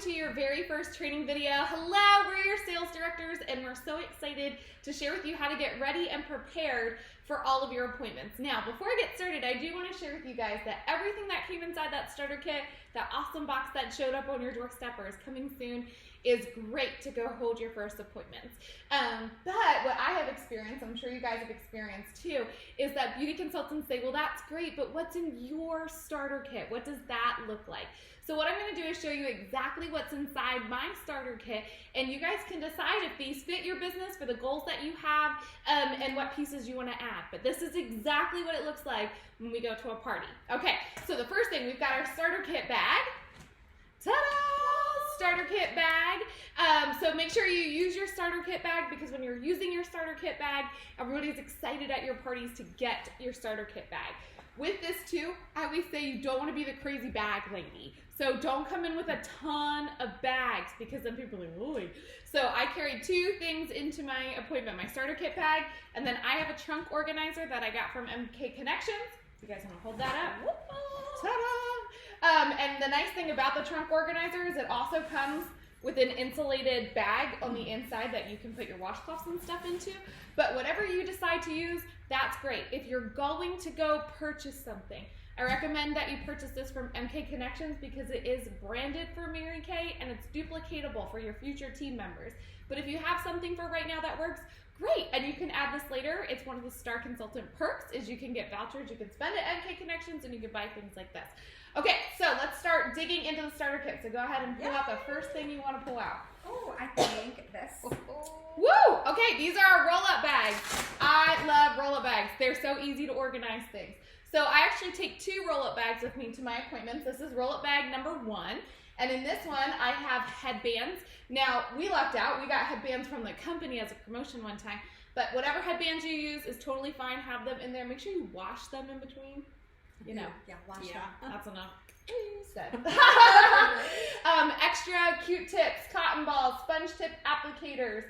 to your very first training video. Hello, we're your sales directors, and we're so excited to share with you how to get ready and prepared for all of your appointments. Now, before I get started, I do want to share with you guys that everything that came inside that starter kit, that awesome box that showed up on your doorstep or is coming soon, is great to go hold your first appointments. But what I have experienced, I'm sure you guys have experienced too, is that beauty consultants say, well, that's great, but what's in your starter kit? What does that look like? So what I'm going to do is show you exactly what's inside my starter kit, and you guys can decide if these fit your business for the goals that you have, and what pieces you want to add. But this is exactly what it looks like when we go to a party. Okay, so the first thing, we've got our starter kit bag. Ta-da! Starter kit bag. So make sure you use your starter kit bag, because when you're using your starter kit bag, everybody's excited at your parties to get your starter kit bag. With this too, I always say you don't want to be the crazy bag lady. So don't come in with a ton of bags, because then people are like, "Oy." So I carry two things into my appointment, my starter kit bag, and then I have a trunk organizer that I got from MK Connections. You guys want to hold that up? Ta-da! And the nice thing about the trunk organizer is it also comes with an insulated bag on the inside that you can put your washcloths and stuff into. But whatever you decide to use, that's great. If you're going to go purchase something, I recommend that you purchase this from MK Connections, because it is branded for Mary Kay and it's duplicatable for your future team members. But if you have something for right now that works, great, and you can add this later. It's one of the Star Consultant perks is you can get vouchers, you can spend at MK Connections, and you can buy things like this. Okay, so let's start digging into the starter kit. So go ahead and pull out the first thing you want to pull out. Oh, I think this. Woo! Okay, these are our roll-up bags. I love roll-up bags. They're so easy to organize things. So I actually take two roll-up bags with me to my appointments. This is roll-up bag number 1. And in this one, I have headbands. Now, we lucked out. We got headbands from the company as a promotion one time. But whatever headbands you use is totally fine. Have them in there. Make sure you wash them in between. You know. Yeah, wash them. That's enough. Extra Q-tips, cotton balls, sponge tip applicators,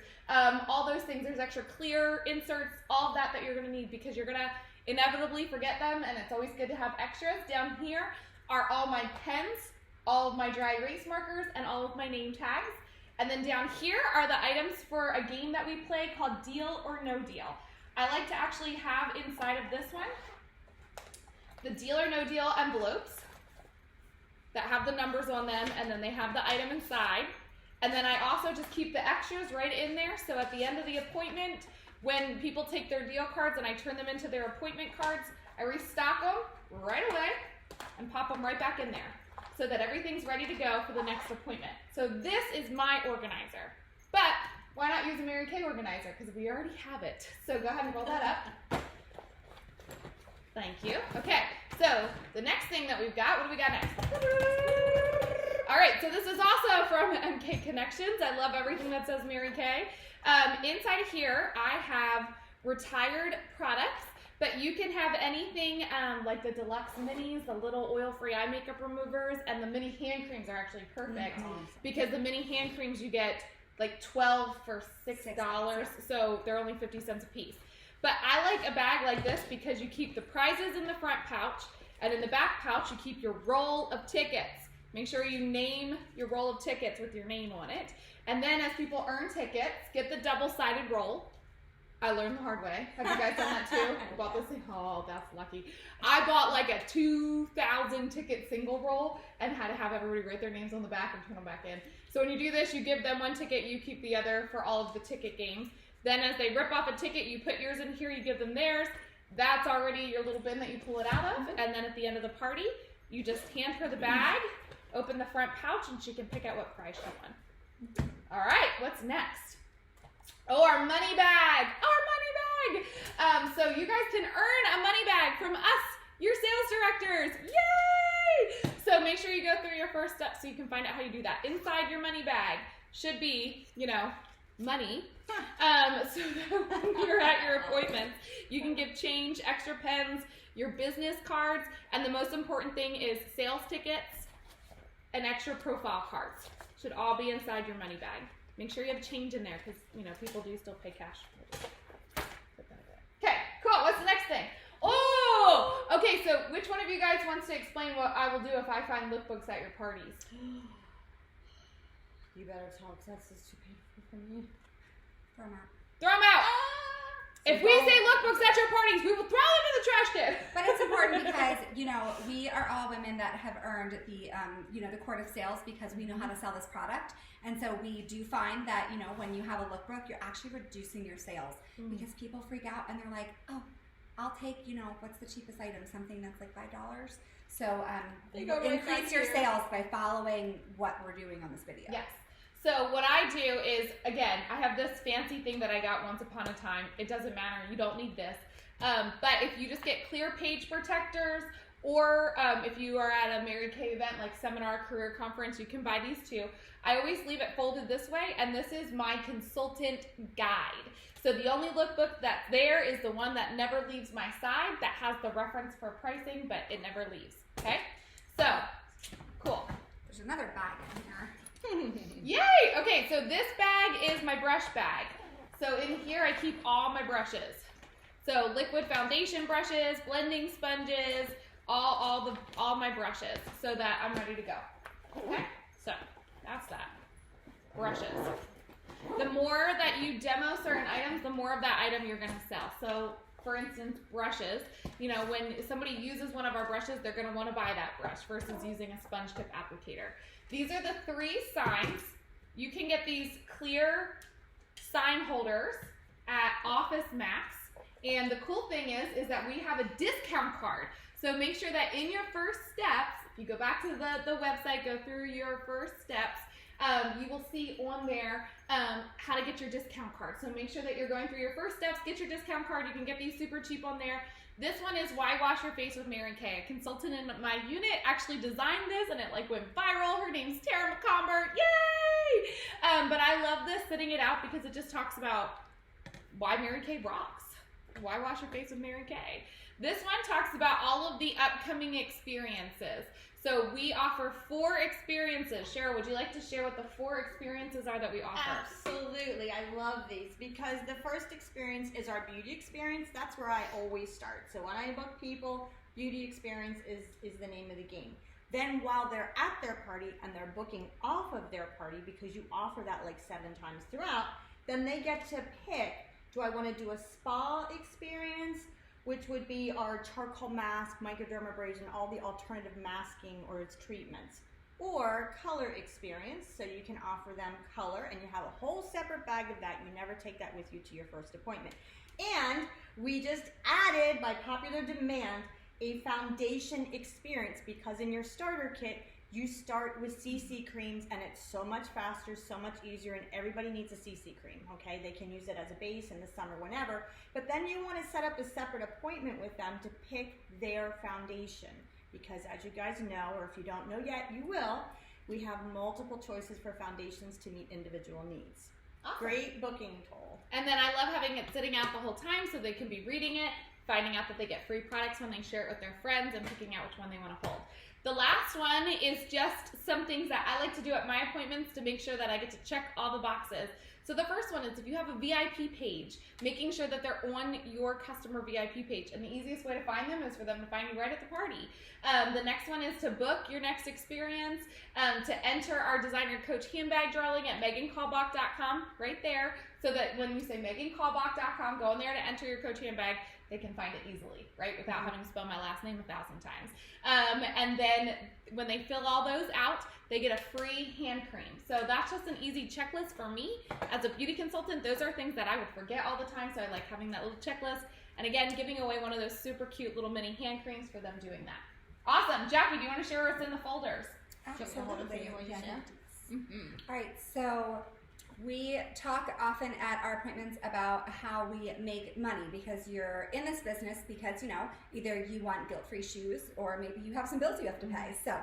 all those things. There's extra clear inserts, all of that you're going to need, because you're going to inevitably forget them, and it's always good to have extras. Down here are all my pens, all of my dry erase markers, and all of my name tags. And then down here are the items for a game that we play called Deal or No Deal. I like to actually have inside of this one the Deal or No Deal envelopes that have the numbers on them, and then they have the item inside. And then I also just keep the extras right in there, so at the end of the appointment, when people take their deal cards and I turn them into their appointment cards, I restock them right away and pop them right back in there, so that everything's ready to go for the next appointment. So this is my organizer. But why not use a Mary Kay organizer? Because we already have it. So go ahead and roll that up. Thank you. Okay, so the next thing that we've got, what do we got next? All right, so this is also from MK Connections. I love everything that says Mary Kay. Inside of here, I have retired products, but you can have anything like the deluxe minis, the little oil-free eye makeup removers, and the mini hand creams are actually perfect, because the mini hand creams you get like 12 for $6, so they're only 50 cents a piece. But I like a bag like this because you keep the prizes in the front pouch, and in the back pouch you keep your roll of tickets. Make sure you name your roll of tickets with your name on it. And then as people earn tickets, get the double-sided roll. I learned the hard way. Have you guys done that too? I bought this thing. Oh, that's lucky. I bought like a 2,000 ticket single roll and had to have everybody write their names on the back and turn them back in. So when you do this, you give them one ticket, you keep the other for all of the ticket games. Then as they rip off a ticket, you put yours in here, you give them theirs. That's already your little bin that you pull it out of. And then at the end of the party, you just hand her the bag, open the front pouch, and she can pick out what prize she won. All right, what's next? Oh, our money bag. Our money bag. So you guys can earn a money bag from us, your sales directors. Yay! So make sure you go through your first step so you can find out how you do that. Inside your money bag should be, you know, money. So that when you're at your appointments, you can give change, extra pens, your business cards, and the most important thing is sales tickets and extra profile cards. Should all be inside your money bag. Make sure you have change in there, because you know people do still pay cash. Okay, cool. What's the next thing? Oh, okay. So which one of you guys wants to explain what I will do if I find lookbooks at your parties? You better talk, because that's just too painful for me. Throw 'em out. Throw them out. If we say lookbooks at your parties, we will throw them in the trash can. But it's important because, we are all women that have earned the, the court of sales because we know how to sell this product. And so we do find that, when you have a lookbook, you're actually reducing your sales because people freak out and they're like, oh, I'll take, what's the cheapest item? Something that's like $5. So you increase your sales by following what we're doing on this video. Yes. So what I do is, again, I have this fancy thing that I got once upon a time. It doesn't matter. You don't need this. But if you just get clear page protectors, or if you are at a Mary Kay event like seminar, career conference, you can buy these too. I always leave it folded this way, and this is my consultant guide. So the only lookbook that's there is the one that never leaves my side, that has the reference for pricing, but it never leaves. Okay? So, cool. There's another bag in here. Yay! Okay, so this bag is my brush bag. So in here I keep all my brushes. So liquid foundation brushes, blending sponges, all my brushes, so that I'm ready to go. Okay, so that's that. Brushes. The more that you demo certain items, the more of that item you're gonna sell. So for instance, brushes, when somebody uses one of our brushes, they're gonna wanna buy that brush versus using a sponge tip applicator. These are the 3 signs. You can get these clear sign holders at Office Max. And the cool thing is that we have a discount card. So make sure that in your first steps, if you go back to the website, go through your first steps, you will see on there how to get your discount card. So make sure that you're going through your first steps, get your discount card. You can get these super cheap on there. This one is Why Wash Your Face with Mary Kay. A consultant in my unit actually designed this, and it went viral. Her name's Tara McCombert. Yay! But I love this, sitting it out, because it just talks about why Mary Kay rocks. Why wash your face with Mary Kay? This one talks about all of the upcoming experiences. So we offer 4 experiences. Cheryl, would you like to share what the 4 experiences are that we offer? Absolutely. I love these because the first experience is our beauty experience. That's where I always start. So when I book people, beauty experience is the name of the game. Then while they're at their party and they're booking off of their party, because you offer that like 7 times throughout, then they get to pick, do I want to do a spa experience, which would be our charcoal mask, microdermabrasion, all the alternative masking or its treatments. Or color experience, so you can offer them color and you have a whole separate bag of that. You never take that with you to your first appointment. And we just added, by popular demand, a foundation experience, because in your starter kit, you start with CC creams, and it's so much faster, so much easier, and everybody needs a CC cream, okay? They can use it as a base in the summer, whenever. But then you want to set up a separate appointment with them to pick their foundation, because as you guys know, or if you don't know yet, you will, we have multiple choices for foundations to meet individual needs. Awesome. Great booking tool. And then I love having it sitting out the whole time so they can be reading it, finding out that they get free products when they share it with their friends, and picking out which one they want to hold. The last one is just some things that I like to do at my appointments to make sure that I get to check all the boxes. So the first one is, if you have a VIP page, making sure that they're on your customer VIP page. And the easiest way to find them is for them to find you right at the party. The next one is to book your next experience, to enter our designer coach handbag drawing at megancalbach.com, right there, so that when you say megancalbach.com, go in there to enter your coach handbag, they can find it easily, right, without having to spell my last name 1,000 times. And then when they fill all those out, they get a free hand cream. So that's just an easy checklist for me. As a beauty consultant, those are things that I would forget all the time, so I like having that little checklist. And again, giving away one of those super cute little mini hand creams for them doing that. Awesome. Jackie, do you want to share what's in the folders? Absolutely. All right, so we talk often at our appointments about how we make money, because you're in this business because, either you want guilt-free shoes or maybe you have some bills you have to pay. So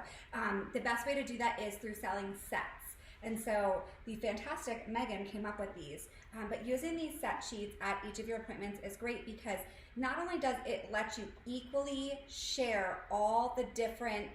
the best way to do that is through selling sets. And so the fantastic Megan came up with these. But using these set sheets at each of your appointments is great, because not only does it let you equally share all the different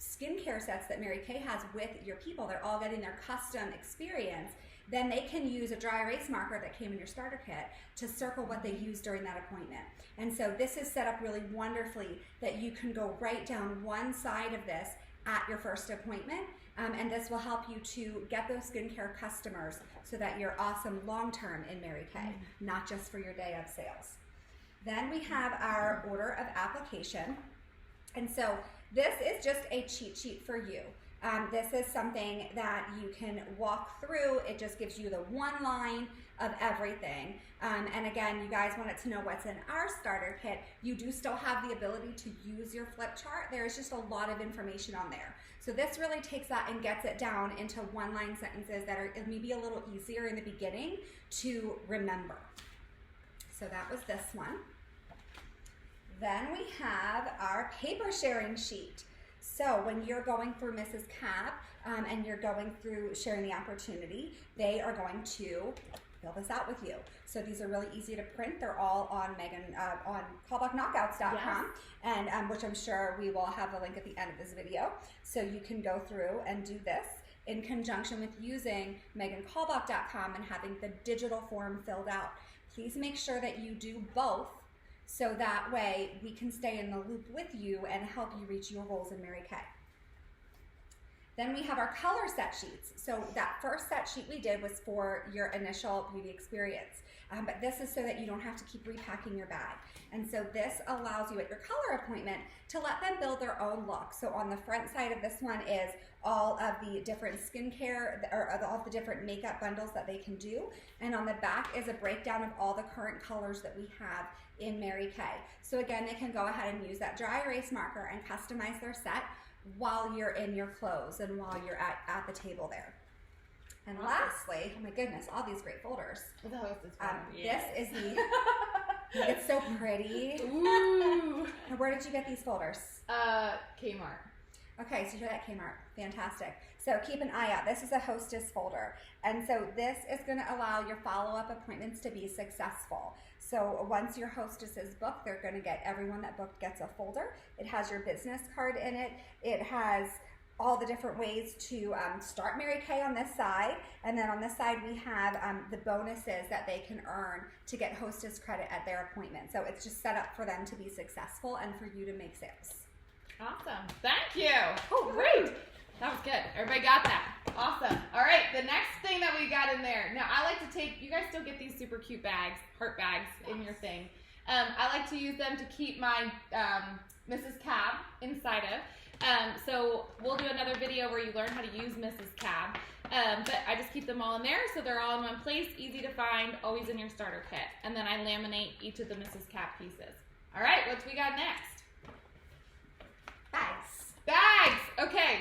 skincare sets that Mary Kay has with your people, they're all getting their custom experience, then they can use a dry erase marker that came in your starter kit to circle what they used during that appointment. And so this is set up really wonderfully that you can go right down one side of this at your first appointment. And this will help you to get those skincare customers so that you're awesome long-term in Mary Kay, not just for your day of sales. Then we have our order of application. And so this is just a cheat sheet for you. This is something that you can walk through. It just gives you the one line of everything. And again, you guys wanted to know what's in our starter kit. You do still have the ability to use your flip chart. There's just a lot of information on there. So this really takes that and gets it down into one-line sentences that are maybe a little easier in the beginning to remember. So that was this one. Then we have our paper sharing sheet. So when you're going through Mrs. Cap and you're going through sharing the opportunity, they are going to fill this out with you. So these are really easy to print. They're all on on callbackknockouts.com, yes. and which I'm sure we will have a link at the end of this video. So you can go through and do this in conjunction with using megancallback.com and having the digital form filled out. Please make sure that you do both, so that way we can stay in the loop with you and help you reach your goals in Mary Kay. Then we have our color set sheets. So that first set sheet we did was for your initial beauty experience. But this is so that you don't have to keep repacking your bag. And so this allows you at your color appointment to let them build their own look. So on the front side of this one is all of the different skincare, or all of the different makeup bundles that they can do. And on the back is a breakdown of all the current colors that we have in Mary Kay. So again, they can go ahead and use that dry erase marker and customize their set while you're in your clothes and while you're at the table there. And lastly, oh my goodness, all these great folders. The hostess This is the, it's so pretty. Ooh. Where did you get these folders? Kmart. Okay, so you're at Kmart. Fantastic. So keep an eye out. This is a hostess folder. And so this is going to allow your follow-up appointments to be successful. So once your hostess is booked, they're going to get, everyone that booked gets a folder. It has your business card in it. It has all the different ways to start Mary Kay on this side. And then on this side, we have the bonuses that they can earn to get hostess credit at their appointment. So it's just set up for them to be successful and for you to make sales. Awesome. Thank you. Oh, great. That was good. Everybody got that. Awesome. All right. The next thing that we got in there. Now, I like to take, you guys still get these super cute bags, heart bags in your thing. I like to use them to keep my Mrs. Cab inside of. So we'll do another video where you learn how to use Mrs. Cab. But I just keep them all in there so they're all in one place, easy to find, always in your starter kit. And then I laminate each of the Mrs. Cab pieces. All right, what we got next? Bags. Bags! Okay.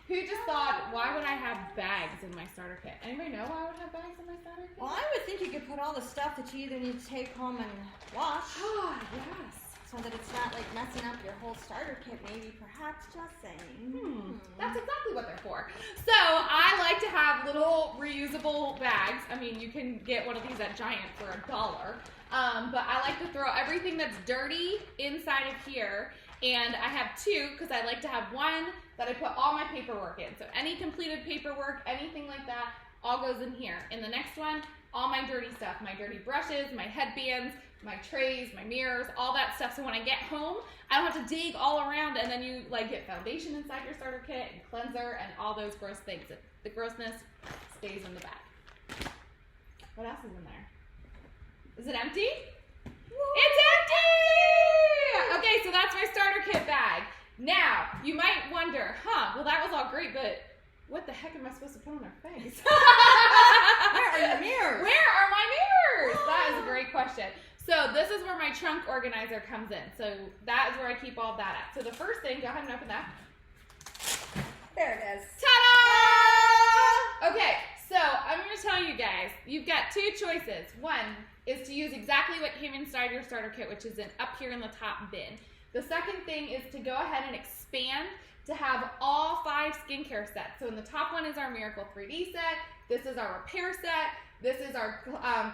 Who just thought, why would I have bags in my starter kit? Anybody know why I would have bags in my starter kit? Well, I would think you could put all the stuff that you either need to take home and wash. Ah, yes. So that it's not like messing up your whole starter kit, maybe, perhaps, just saying. That's exactly what they're for. So I like to have little reusable bags. I mean, you can get one of these at Giant for $1. But I like to throw everything that's dirty inside of here. And I have two because I like to have one that I put all my paperwork in. So any completed paperwork, anything like that, all goes in here. In the next one, all my dirty stuff, my dirty brushes, my headbands, my trays, my mirrors, all that stuff. So when I get home, I don't have to dig all around, and then you like get foundation inside your starter kit and cleanser and all those gross things. The grossness stays in the bag. What else is in there? Is it empty? It's empty! Okay, so that's my starter kit bag. Now, you might wonder, well, that was all great, but what the heck am I supposed to put on their face? Where are your mirrors? Where are my mirrors? That is a great question. So this is where my trunk organizer comes in. So that is where I keep all that at. So the first thing, go ahead and open that. There it is. Ta-da! Okay, so I'm going to tell you guys, you've got two choices. One is to use exactly what came inside your starter kit, which is up here in the top bin. The second thing is to go ahead and expand to have all 5 skincare sets. So in the top one is our Miracle 3D set. This is our repair set. This is our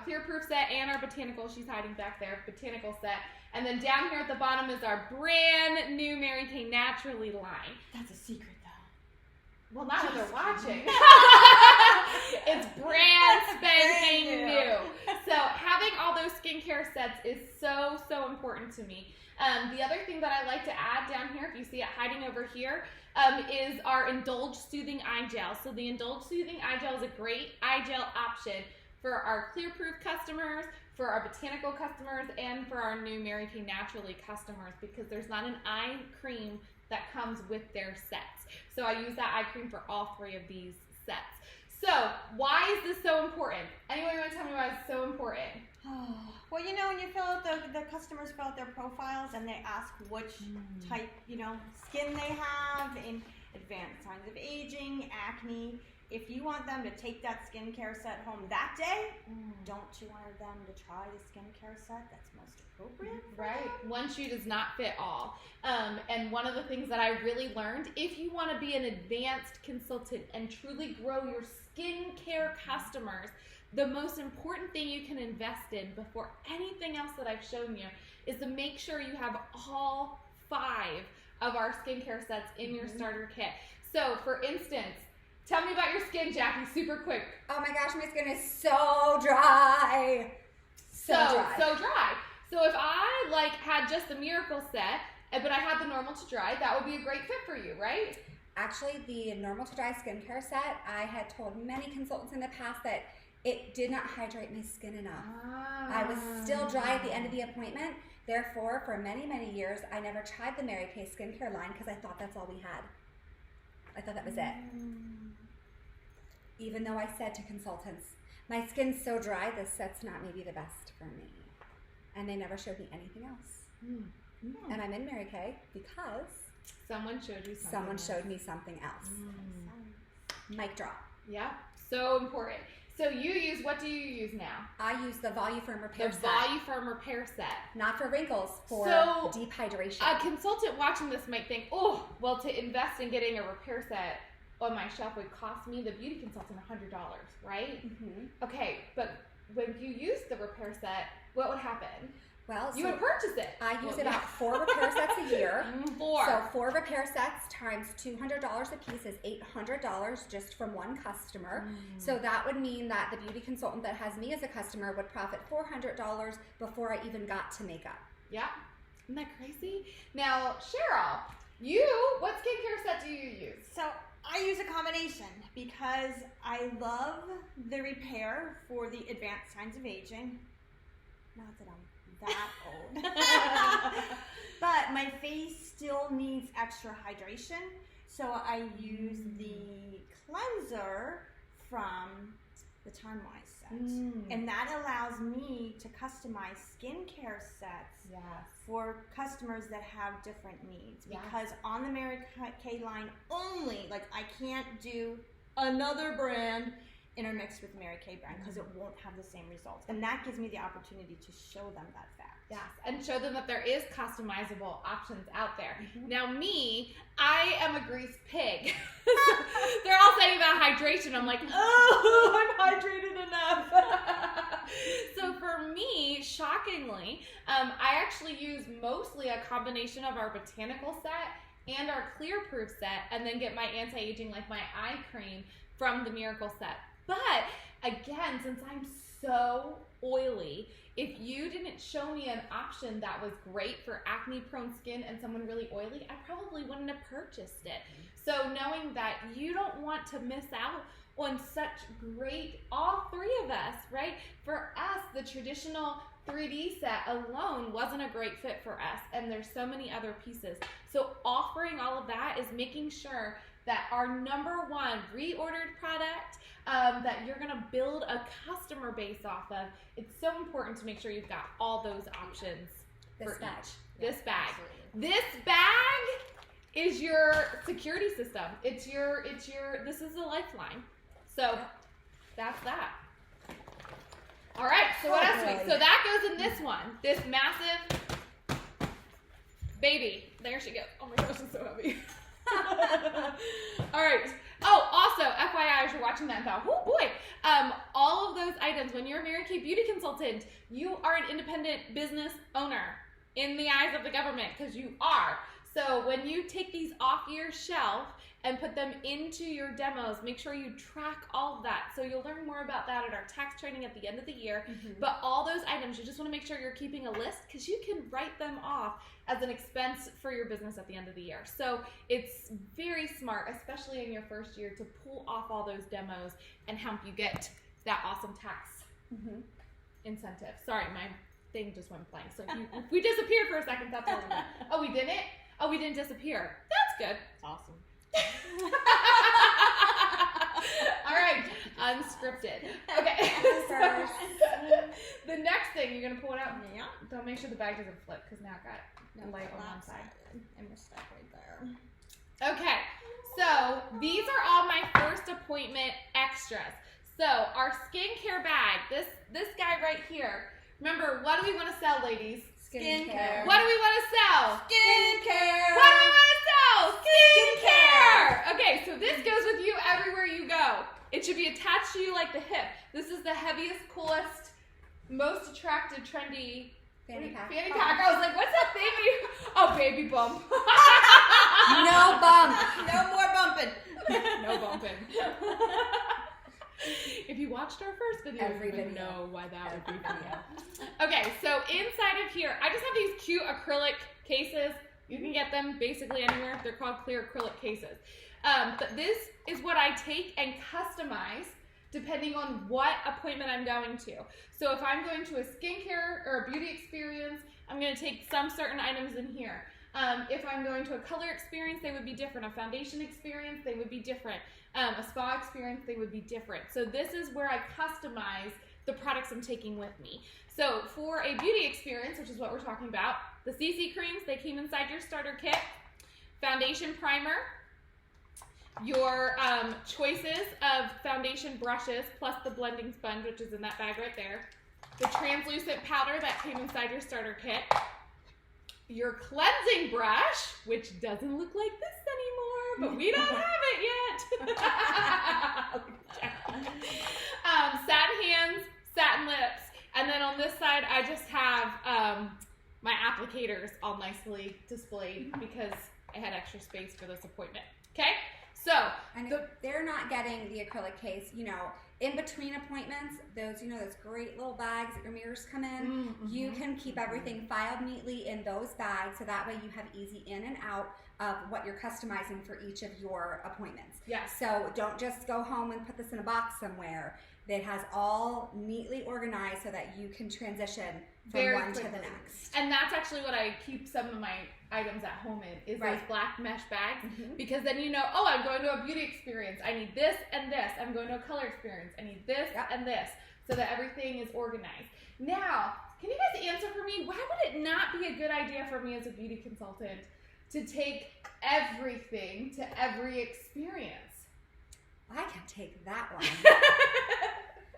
clear proof set and our botanical, she's hiding back there, botanical set. And then down here at the bottom is our brand new Mary Kay Naturally line. That's a secret, though. Well, not what they're watching. It's brand spanking new. So having all those skincare sets is so, so important to me. The other thing that I like to add down here, if you see it hiding over here, is our Indulge Soothing Eye Gel. So the Indulge Soothing Eye Gel is a great eye gel option for our Clearproof customers, for our Botanical customers, and for our new Mary Kay Naturally customers, because there's not an eye cream that comes with their sets. So I use that eye cream for all 3 of these sets. So why is this so important? Anyone want to tell me why it's so important? Well, you know, when you fill out the customers fill out their profiles and they ask which type, you know, skin they have, in advanced signs of aging, acne. If you want them to take that skincare set home that day, don't you want them to try the skincare set that's most appropriate? Right. One shoe does not fit all. And one of the things that I really learned, if you want to be an advanced consultant and truly grow your skincare customers, the most important thing you can invest in before anything else that I've shown you is to make sure you have all 5 of our skincare sets in your starter kit. So, for instance, tell me about your skin, Jackie, super quick. Oh my gosh, my skin is so dry. So dry. So if I had just the Miracle set, but I had the Normal to Dry, that would be a great fit for you, right? Actually, the Normal to Dry skincare set, I had told many consultants in the past that it did not hydrate my skin enough. I was still dry at the end of the appointment. Therefore, for many, many years, I never tried the Mary Kay skincare line because I thought that's all we had. I thought that was it. Even though I said to consultants, my skin's so dry, this set's not maybe the best for me. And they never showed me anything else. And I'm in Mary Kay because someone showed you something. Someone showed me something else. Mic drop. Yeah, so important. So what do you use now? I use the Voluform Repair set. The Voluform Repair set. Not for wrinkles, for deep hydration. A consultant watching this might think, oh, well, to invest in getting a repair set on my shelf would cost me, the beauty consultant, $100, right? Okay, but when you use the repair set, what would happen? Well, you would purchase it. I use about 4 repair sets a year. 4. So 4 repair sets times $200 a piece is $800 just from one customer. So that would mean that the beauty consultant that has me as a customer would profit $400 before I even got to makeup. Yeah. Isn't that crazy? Now, Cheryl, what skincare set do you use? So I use a combination because I love the repair for the advanced signs of aging. Not that I'm that old. But my face still needs extra hydration, so I use the cleanser from the Time Wise set. And that allows me to customize skincare sets for customers that have different needs. Because on the Mary Kay line only, I can't do another brand intermixed with the Mary Kay brand because it won't have the same results. And that gives me the opportunity to show them that fact. Yes, and show them that there is customizable options out there. Now I am a grease pig. They're all saying about hydration. I'm like, oh, I'm hydrated enough. So for me, shockingly, I actually use mostly a combination of our Botanical set and our Clearproof set, and then get my anti-aging, my eye cream from the Miracle set. But again, since I'm so oily, if you didn't show me an option that was great for acne-prone skin and someone really oily, I probably wouldn't have purchased it. So knowing that you don't want to miss out on such great, all 3 of us, right? For us, the traditional 3D set alone wasn't a great fit for us, and there's so many other pieces. So offering all of that is making sure that our #1 reordered product that you're gonna build a customer base off of, it's so important to make sure you've got all those options. This bag. This bag. This bag is your security system. This is the lifeline. So that's that. All right, so what else do we? So that goes in this one. This massive baby. There she goes. Oh my gosh, it's so heavy. All right. Oh, also, FYI, as you're watching that now, oh boy, all of those items, when you're a Mary Kay beauty consultant, you are an independent business owner in the eyes of the government, because you are. So when you take these off your shelf and put them into your demos. Make sure you track all of that. So you'll learn more about that at our tax training at the end of the year. But all those items, you just want to make sure you're keeping a list because you can write them off as an expense for your business at the end of the year. So it's very smart, especially in your first year, to pull off all those demos and help you get that awesome tax incentive. Sorry, my thing just went blank. So if we disappeared for a second, that's what we did. Oh, we didn't? Oh, we didn't disappear. That's good. Awesome. All right, unscripted. Okay. The next thing, you're gonna pull it out. Yeah. Don't make sure the bag doesn't flip because now I've got a light on one side. I missed that right there. Okay, so these are all my first appointment extras. So our skincare bag, this guy right here. Remember, what do we want to sell, ladies? Skincare. What do we want to sell? Skincare. What do we want to sell? Skincare. Okay, so this goes with you everywhere you go. It should be attached to you like the hip. This is the heaviest, coolest, most attractive, trendy Fanny pack. fanny pack. I was like, what's that thing? Oh, baby bump. No bump. No more bumping. No bumping. If you watched our first video, Every you would video. know why that would be funny. Okay, so inside of here, I just have these cute acrylic cases. You can get them basically anywhere. They're called clear acrylic cases. But this is what I take and customize depending on what appointment I'm going to. So if I'm going to a skincare or a beauty experience, I'm going to take some certain items in here. If I'm going to a color experience, they would be different. A foundation experience, they would be different. A spa experience, they would be different. So this is where I customize the products I'm taking with me. So for a beauty experience, which is what we're talking about, the CC creams, they came inside your starter kit. Foundation primer, your choices of foundation brushes, plus the blending sponge, which is in that bag right there. The translucent powder that came inside your starter kit. Your cleansing brush, which doesn't look like this anymore, but we don't have it yet. Satin hands, satin lips, and then on this side, I just have my applicators all nicely displayed because I had extra space for this appointment. Okay, so And if they're not getting the acrylic case, in between appointments, those great little bags that your mirrors come in, you can keep everything filed neatly in those bags so that way you have easy in and out of what you're customizing for each of your appointments. yes. So don't just go home and put this in a box somewhere. It has all neatly organized so that you can transition from Very one to quickly. the next. And that's actually what I keep some of my items at home in, is those Right. black mesh bags. Mhm. Because then oh, I'm going to a beauty experience. I need this and this. I'm going to a color experience. I need this Yep. and this. So that everything is organized. Now, can you guys answer for me, why would it not be a good idea for me as a beauty consultant to take everything to every experience? I can take that one.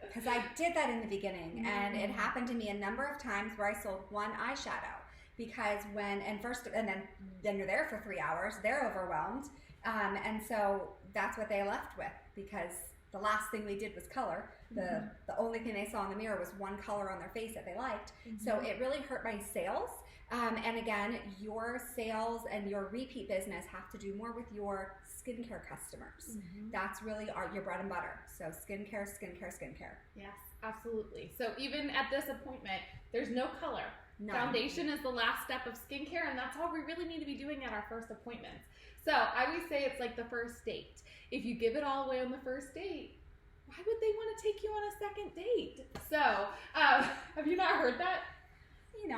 Because I did that in the beginning, and it happened to me a number of times where I sold one eyeshadow. Because then you're there for 3 hours, they're overwhelmed, and so that's what they left with. Because the last thing we did was color. The only thing they saw in the mirror was one color on their face that they liked. So it really hurt my sales. And again, your sales and your repeat business have to do more with your skincare customers. That's really your bread and butter. So skincare, skincare, skincare. Yes, absolutely. So even at this appointment, there's no color. None. Foundation is the last step of skincare, and that's all we really need to be doing at our first appointments. So I always say it's like the first date. If you give it all away on the first date, why would they want to take you on a second date? So, have you not heard that? If you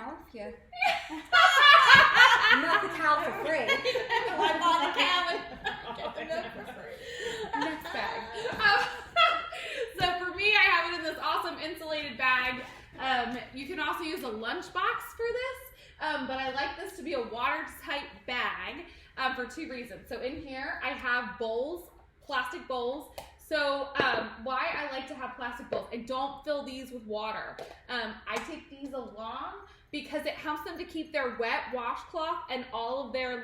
milk the cow for free. I bought the cow and get the milk for free. Next bag. So for me, I have it in this awesome insulated bag. You can also use a lunchbox for this, but I like this to be a watertight bag for 2 reasons. So in here, I have bowls, plastic bowls. So why I like to have plastic bowls, I don't fill these with water. I take these along because it helps them to keep their wet washcloth and all of their,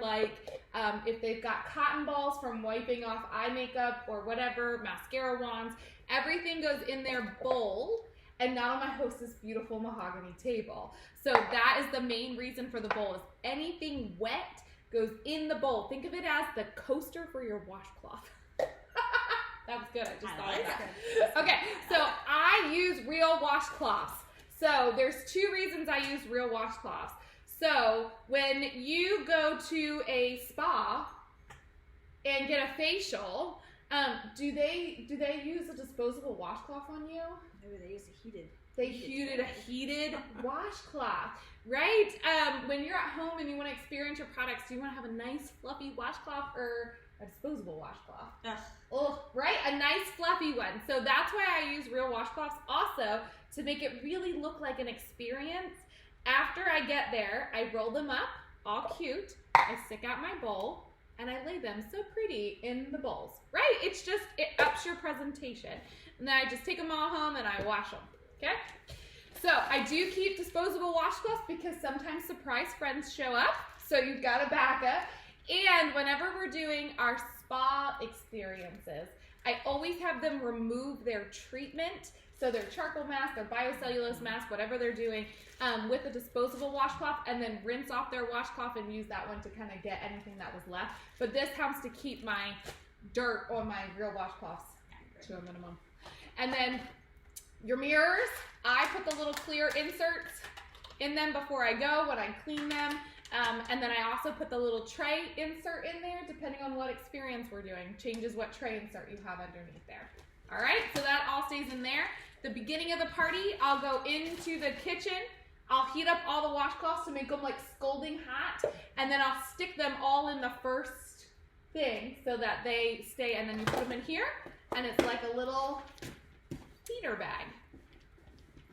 if they've got cotton balls from wiping off eye makeup or whatever, mascara wands, everything goes in their bowl and not on my hostess beautiful mahogany table. So that is the main reason for the bowl, is anything wet goes in the bowl. Think of it as the coaster for your washcloth. That was good. I just thought of that. Okay, so I use real washcloths. So there's 2 reasons I use real washcloths. So when you go to a spa and get a facial, do they use a disposable washcloth on you? Maybe they use a heated. They heated a heated washcloth, right? When you're at home and you want to experience your products, do you want to have a nice fluffy washcloth or a disposable washcloth? Ugh. Oh, right? A nice fluffy one. So that's why I use real washcloths also, to make it really look like an experience. After I get there, I roll them up, all cute. I stick out my bowl, and I lay them so pretty in the bowls, right? It ups your presentation. And then I just take them all home and I wash them, okay? So I do keep disposable washcloths because sometimes surprise friends show up, so you've got a backup. And whenever we're doing our spa experiences, I always have them remove their treatment, so their charcoal mask, their biocellulose mask, whatever they're doing, with a disposable washcloth, and then rinse off their washcloth and use that one to kind of get anything that was left. But this helps to keep my dirt on my real washcloths to a minimum. And then your mirrors, I put the little clear inserts in them before I go when I clean them. And then I also put the little tray insert in there, depending on what experience we're doing. Changes what tray insert you have underneath there. All right, so that all stays in there. The beginning of the party, I'll go into the kitchen. I'll heat up all the washcloths to make them like scalding hot, and then I'll stick them all in the first thing so that they stay, and then you put them in here, and it's like a little heater bag.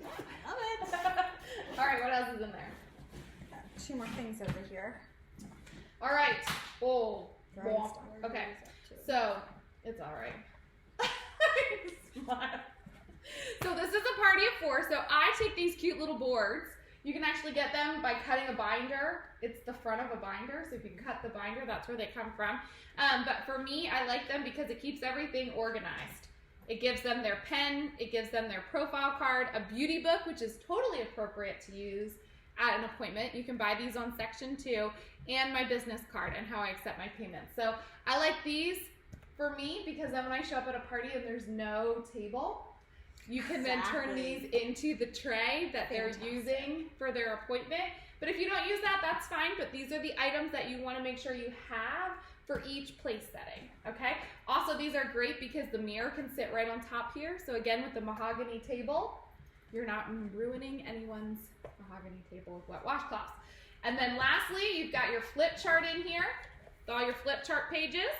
I love it. All right, what else is in there? 2 more things over here. All right. Oh, Drawing womp. stuff. Okay. So it's all right. Smile. So this is a party of 4. So I take these cute little boards. You can actually get them by cutting a binder. It's the front of a binder, so if you cut the binder, that's where they come from. But for me, I like them because it keeps everything organized. It gives them their pen, it gives them their profile card, a beauty book, which is totally appropriate to use at an appointment. You can buy these on section 2, and my business card and how I accept my payments. So I like these for me because then when I show up at a party and there's no table, you can then turn these into the tray that they're using for their appointment. But if you don't use that, that's fine. But these are the items that you want to make sure you have for each place setting, okay? Also, these are great because the mirror can sit right on top here. So again, with the mahogany table, you're not ruining anyone's mahogany table with wet washcloths. And then lastly, you've got your flip chart in here with all your flip chart pages.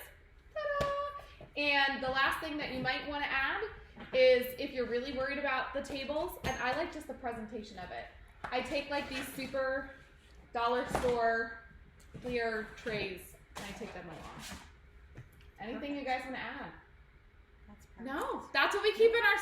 Ta-da! And the last thing that you might want to add is if you're really worried about the tables, and I like just the presentation of it. I take like these super dollar store clear trays and I take them along. Anything you guys want to add? That's perfect. No, that's what we keep in our